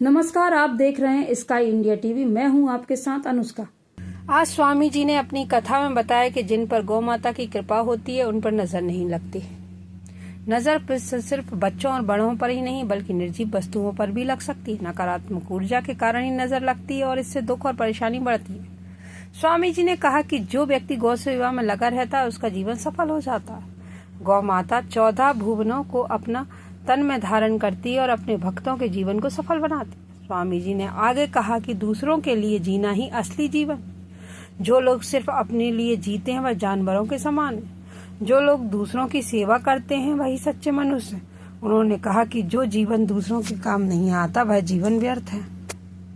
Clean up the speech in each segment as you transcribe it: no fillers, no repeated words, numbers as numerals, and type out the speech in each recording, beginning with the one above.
नमस्कार, आप देख रहे हैं स्काई इंडिया टीवी। मैं हूं आपके साथ अनुष्का। आज स्वामी जी ने अपनी कथा में बताया कि जिन पर गौ माता की कृपा होती है उन पर नजर नहीं लगती। नजर सिर्फ बच्चों और बड़ों पर ही नहीं बल्कि निर्जीव वस्तुओं पर भी लग सकती है। नकारात्मक ऊर्जा के कारण ही नजर लगती है और इससे दुख और परेशानी बढ़ती है। स्वामी जी ने कहा कि जो व्यक्ति गौ सेवा में लगा रहता है उसका जीवन सफल हो जाता है। गौ माता 14 भुवनों को अपना तन में धारण करती है और अपने भक्तों के जीवन को सफल बनाती है। स्वामी जी ने आगे कहा कि दूसरों के लिए जीना ही असली जीवन। जो लोग सिर्फ अपने लिए जीते हैं वह जानवरों के समान है। जो लोग दूसरों की सेवा करते हैं वही सच्चे मनुष्य हैं। उन्होंने कहा कि जो जीवन दूसरों के काम नहीं आता वह जीवन व्यर्थ है।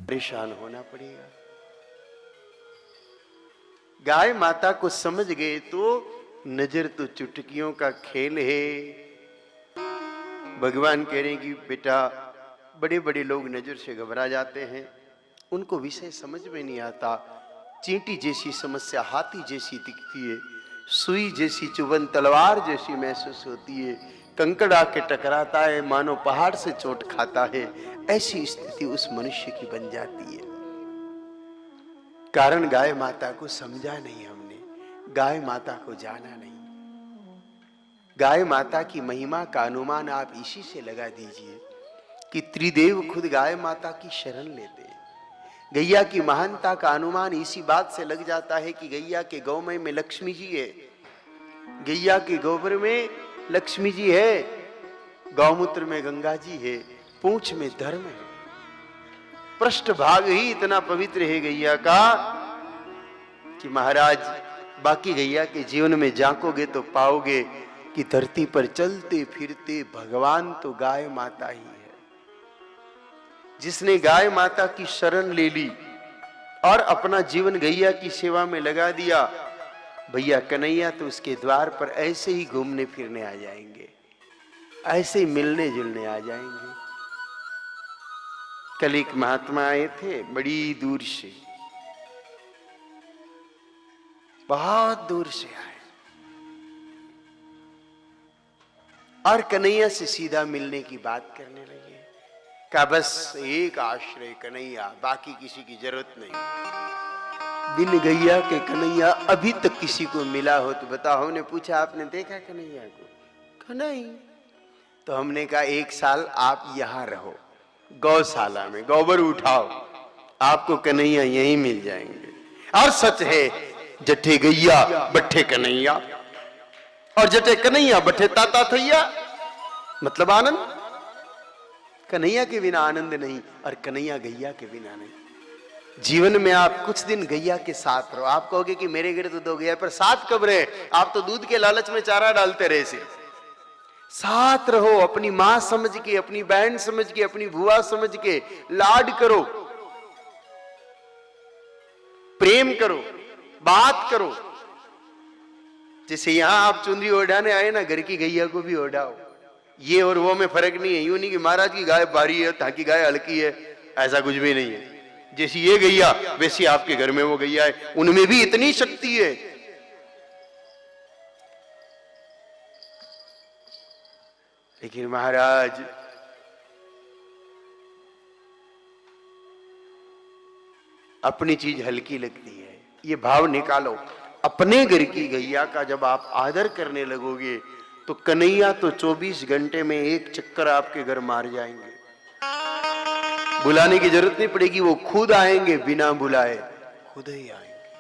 परेशान होना पड़ेगा। गाय माता को समझ गए तो नजर तो चुटकियों का खेल है। भगवान कह रहे हैं कि बेटा, बड़े बड़े लोग नजर से घबरा जाते हैं, उनको विषय समझ में नहीं आता। चींटी जैसी समस्या हाथी जैसी दिखती है, सुई जैसी चुभन तलवार जैसी महसूस होती है, कंकड़ आके टकराता है मानो पहाड़ से चोट खाता है। ऐसी स्थिति उस मनुष्य की बन जाती है। कारण गाय माता को समझा नहीं हमने, गाय माता को जाना नहीं। गाय माता की महिमा का अनुमान आप इसी से लगा दीजिए कि त्रिदेव खुद गाय माता की शरण लेते हैं। गैया की महानता का अनुमान इसी बात से लग जाता है कि गैया के गौमय में लक्ष्मी जी है, गैया के गोबर में लक्ष्मी जी है, गौमूत्र में गंगा जी है, पूंछ में धर्म है। पृष्ठ भाग ही इतना पवित्र है गैया का कि महाराज बाकी गैया के जीवन में झांकोगे तो पाओगे कि धरती पर चलते फिरते भगवान तो गाय माता ही है। जिसने गाय माता की शरण ले ली और अपना जीवन गैया की सेवा में लगा दिया, भैया कन्हैया तो उसके द्वार पर ऐसे ही घूमने फिरने आ जाएंगे, ऐसे ही मिलने जुलने आ जाएंगे। कल एक महात्मा आए थे बड़ी दूर से, बहुत दूर से आए और कन्हैया से सीधा मिलने की बात करने लगे। कहा बस एक आश्रय कन्हैया, बाकी किसी की जरूरत नहीं। बिन गैया के कन्हैया अभी तक किसी को मिला हो तो बताओ। हमने पूछा आपने देखा कन्हैया को? कहा नहीं। तो हमने कहा एक साल आप यहां रहो, गौशाला में गोबर उठाओ, आपको कन्हैया यहीं मिल जाएंगे। और सच है, जठे गैया बट्ठे कन्हैया, और जटे कन्हैया बट्ठे ताता थैया। मतलब आनंद। कन्हैया के बिना आनंद नहीं और कन्हैया गैया के बिना नहीं। जीवन में आप कुछ दिन गैया के साथ रहो। आप कहोगे कि मेरे घर तो 2 गैया, पर साथ कब रहे? आप तो दूध के लालच में चारा डालते रहे। सिर्फ साथ रहो, अपनी मां समझ के, अपनी बहन समझ के, अपनी बुआ समझ के लाड करो, प्रेम करो, बात करो। जैसे यहां आप चुंदरी ओढ़ाने आए ना, घर की गैया को भी ओढ़ाओ। ये और वो में फर्क नहीं है। यूं नहीं कि महाराज की गाय भारी है, ताकि गाय हल्की है, ऐसा कुछ भी नहीं है। जैसी ये गैया वैसी आपके घर में वो गैया है, उनमें भी इतनी शक्ति है। लेकिन महाराज अपनी चीज हल्की लगती है, ये भाव निकालो। अपने घर की गैया का जब आप आदर करने लगोगे तो कन्हैया तो 24 घंटे में एक चक्कर आपके घर मार जाएंगे। बुलाने की जरूरत नहीं पड़ेगी, वो खुद आएंगे, बिना बुलाए खुद ही आएंगे।